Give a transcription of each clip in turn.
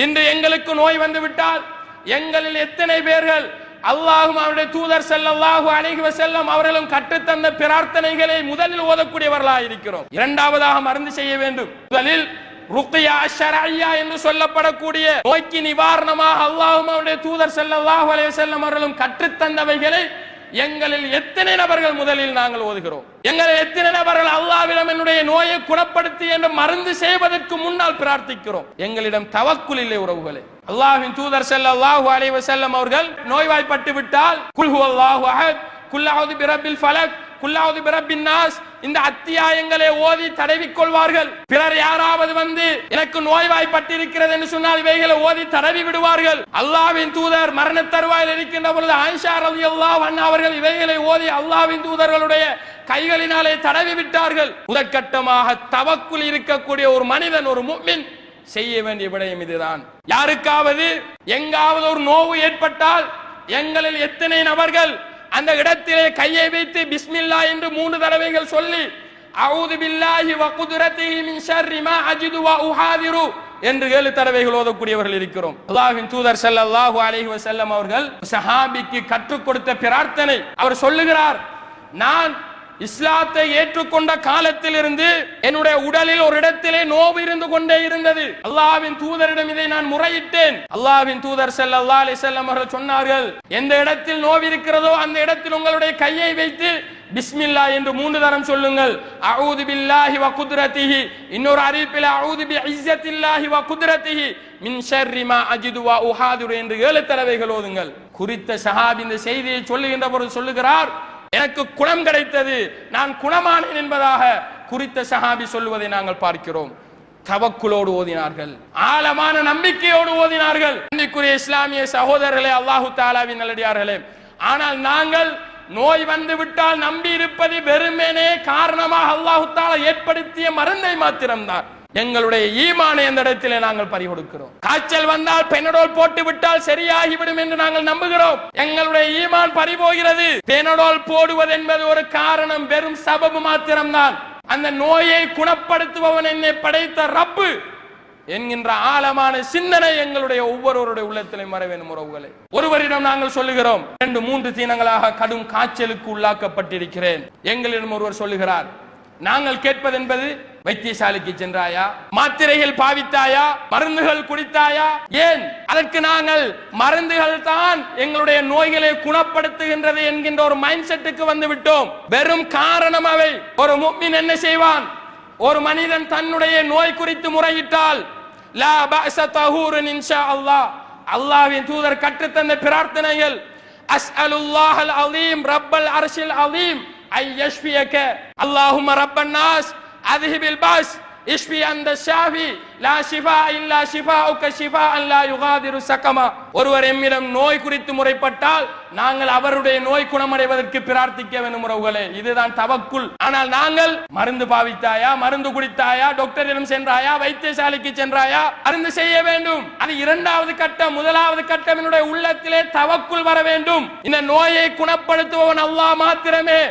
இன்று எங்களுக்கு நோய் வந்து விட்டால் எங்களில் எத்தனை பேர்கள் அல்லாஹ்வும் அவருடைய தூதர் ஸல்லல்லாஹு அலைஹி வஸல்லம் அவர்களும் கற்றுத்தந்த பிரார்த்தனைகளை முதலில் ஓதக்கூடியவர்களாக இருக்கிறோம். இரண்டாவதாக மருந்து செய்ய வேண்டும். முதலில் ருக்யா ஷர்இய்யா என்று சொல்லப்படக்கூடிய நோய்க்கு நிவாரணமாக அல்லாஹ்வும் அவருடைய தூதர் ஸல்லல்லாஹு அலைஹி வஸல்லம் அவர்களும் கற்றுத்தந்தவைகளை எங்களில் எத்தனை நபர்கள் முதலில் நாங்கள் ஓதுகிறோம்? எங்களில் எத்தனை நபர்கள் அல்லாஹ்விடம் என்னுடைய நோயை குணப்படுத்தி என்று மருந்து செய்வதற்கு முன்னால் பிரார்த்திக்கிறோம்? எங்களிடம் தவக்குல் இல்லை உறவுகளே. அல்லாஹ்வின் தூதர் ஸல்லல்லாஹு அலைஹி வஸல்லம் அவர்கள் நோய்வாய்ப்பட்டு விட்டால் குல் ஹுவல்லாஹு அஹத், குல் அஊது பிரப்பில் ஃபலக், குல் அஊது பிரப்பின் நாஸ் இந்த அத்தியாயங்களை ஓதி தடவிக் கொள்வார்கள். பிறர் யாராவது வந்து எனக்கு நோய்வாய்ப்பட்டிருக்கிறது என்று சொன்னால் இவைகளை ஓதி தடவி விடுவார்கள். அல்லாஹ்வின் தூதர் மரண தருவாயில் இருக்கின்ற பொழுது ஆயிஷா ரலியல்லாஹு அன்ஹா அவர்கள் இவைகளை ஓதி அல்லாஹ்வின் தூதர்களுடைய கைகளினாலே தடவி விட்டார்கள். முதற்கட்டமாக தவக்குல் இருக்கக்கூடிய ஒரு மனிதன், ஒரு முஃமின் செய்ய வேண்டிய விடயம் இதுதான். யாருக்காவது எங்காவது ஒரு நோவு ஏற்பட்டால் எங்களில் எத்தனை நபர்கள் அந்த இடத்திலே கையை வைத்து பிஸ்மில்லா என்று 3 தடவைகள் சொல்லி அஊது பில்லாஹி வ குத்ரத்திஹி மின் ஷர்ரி மா அஜிது வ உஹாதிரு என்று 7 தடவைகள் ஓதக்கூடியவர்கள் இருக்கிறோம். அல்லாஹ்வின் தூதர் ஸல்லல்லாஹு அலைஹி வஸல்லம் அவர்கள் சஹாபிக்கு கற்றுக் கொடுத்த பிரார்த்தனை. அவர் சொல்லுகிறார், நான் இஸ்லாத்தை ஏற்றுக்கொண்ட காலத்திலிருந்து என்னுடைய உடலில் ஒரு இடத்திலே நோவு இருந்து கொண்டே இருந்தது. அல்லாஹ்வின் தூதரிடம் இதை நான் முறையிட்டேன். அல்லாஹ்வின் தூதர் ஸல்லல்லாஹு அலைஹி வஸல்லம் அவர்கள் சொன்னார்கள், எந்த இடத்தில் நோவு இருக்கிறதோ அந்த இடத்தில் உங்களுடைய கையை வைத்து பிஸ்மில்லா என்று 3 தரம் சொல்லுங்கள். அஊது பில்லாஹி வ குத்ரத்திஹி, இன்னொரு அறிவிப்பில் அஊது பி இஸ்ஸத்தில்லாஹி வ குத்ரத்திஹி மின் ஷர்ரி மா அஜிது வ உஹாதிரு என்று 7 தடவைகள் ஓதுங்கள். குறித்த சஹாபி இந்த செய்தியை சொல்லுகின்ற பொழுது சொல்லுகிறார், எனக்கு குணம் கிடைத்தது, நான் குணமானேன் என்பதாக குறித்த சஹாபி சொல்லுவதை நாங்கள் பார்க்கிறோம். தவக்குலோடு ஓதினார்கள், ஆழமான நம்பிக்கையோடு ஓதினார்கள். அன்பிற்குரிய இஸ்லாமிய சகோதரர்களே, அல்லாஹு தஆலாவின் நல்லடியார்களே, ஆனால் நாங்கள் நோய் வந்து விட்டால் நம்பி இருப்பது வெறுமனே காரணமாக அல்லாஹு தஆலா ஏற்படுத்திய மருந்தை மாத்திரம்தான். எங்களுடைய ஈமானை அந்த இடத்திலே நாங்கள் பறிகொடுக்கிறோம். காய்ச்சல் வந்தால் பெனடோல் போட்டு விட்டால் சரியாகிவிடும் என்று நாங்கள் நம்புகிறோம். எங்களுடைய ஈமான் பறிபோகிறது. பெனடோல் போடுவது என்பது ஒரு காரணம், வெறும் சபபு மாத்திரம்தான். அந்த நோயை குணப்படுத்துபவன் என்னை படைத்த ரப்பு என்கின்ற ஆழமான சிந்தனை எங்களுடைய ஒவ்வொருவருடைய உள்ளத்திலே வர வேண்டும் உறவுகளே. ஒருவரிடம் நாங்கள் சொல்லுகிறோம், 2-3 தினங்களாக கடும் காய்ச்சலுக்கு உள்ளாக்கப்பட்டிருக்கிறேன். எங்களிடம் ஒருவர் சொல்லுகிறார், நாங்கள் கேட்பது என்பது வைத்தியசாலைக்கு சென்றாயா, மாத்திரைகள் பாவித்தாயா, மருந்துகள் குடித்தாயா? ஏன் அதற்கு நாங்கள் மருந்துகள் தான் எங்களுடைய நோய்களை குணப்படுத்துகின்றது என்கின்ற ஒரு மைண்ட் செட்டுக்கு வந்து விட்டோம். வெறும் காரணம் அவை. ஒரு முஃமின் என்ன செய்வான்? ஒரு மனிதன் தன்னுடைய நோய் குறித்து முறையிட்டால் லா பஅஸ தஹூரன் இன்ஷா அல்லாஹ், அல்லாஹ்வின் தூதர் கற்றுத்தந்த பிரார்த்தனைகள் அஸ்அலுல்லாஹல் அலீம் ரப்பல் அர்ஷில் அலீம் ஐ யஷ்ஃபியக அல்லாஹும்ம ரப்பன் நாஸ் அத்ஹிபில் பாஸ் இஷ்ஃபி அன்த ஷாஃபி லா ஷிஃபா இல்லா ஷிஃபாஉக ஷிஃபாஅன் லா யுகாதிரு ஸகமா. ஒருவர் எம்மிடம் நோய் குறித்து முறைப்பட்டால் நாங்கள் அவருடைய நோய் குணமடைவதற்கு பிரார்த்திக்க வேண்டும் உறவுகளே. இதுதான் தவக்குல். ஆனால் நாங்கள் மருந்து பாவித்தாயா, மருந்து குடித்தாயா, டாக்டரிடம் சென்றாயா, வைத்தியசாலைக்கு சென்றாயா, மருந்து செய்ய வேண்டும். அது 2வது கட்டம். 1வது கட்டம் என்னுடைய உள்ளத்திலே தவக்குல் வர வேண்டும். இந்த நோயை குணப்படுத்துபவன் அல்லாஹ் மாத்திரமே.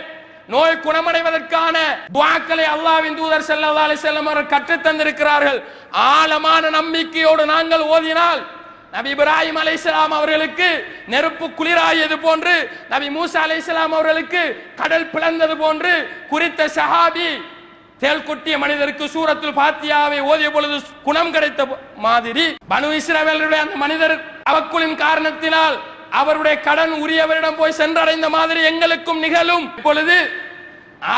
நோய் குணமடைவதற்கான துஆக்களை அல்லாஹ்வின் தூதர் ஸல்லல்லாஹு அலைஹி வஸல்லம் அவர்கள் கற்றுத் தந்திருக்கிறார்கள். ஆழமான நம்பிக்கையோடு நாங்கள் ஓதினால் நபி இப்ராஹிம் அலைஹிஸ்ஸலாம் அவர்களுக்கு நெருப்பு குளிராயது போன்று, நபி மூசா அலைஹிஸ்ஸலாம் அவர்களுக்கு கடல் பிளந்தது போன்று, குறித்த சஹாபி தேல் கொட்டிய மனிதருக்கு சூரத்துல் ஃபாத்தியாவை ஓதிய பொழுது குணம் கிடைத்த மாதிரி பனு இஸ்ரவேலுடைய அந்த மனிதர் தவக்குலின் காரணத்தினால் அவருடைய கடன் உரியவரிடம் போய் சென்றடைந்த மாதிரி எங்களுக்கும் நிகழும். இப்பொழுது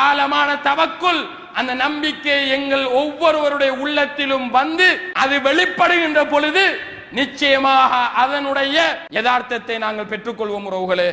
ஆழமான தவக்குல், அந்த நம்பிக்கை எங்கள் ஒவ்வொருவருடைய உள்ளத்திலும் வந்து அது வெளிப்படுகின்ற பொழுது நிச்சயமாக அதனுடைய யதார்த்தத்தை நாங்கள் பெற்றுக்கொள்வோம் உறவுகளே.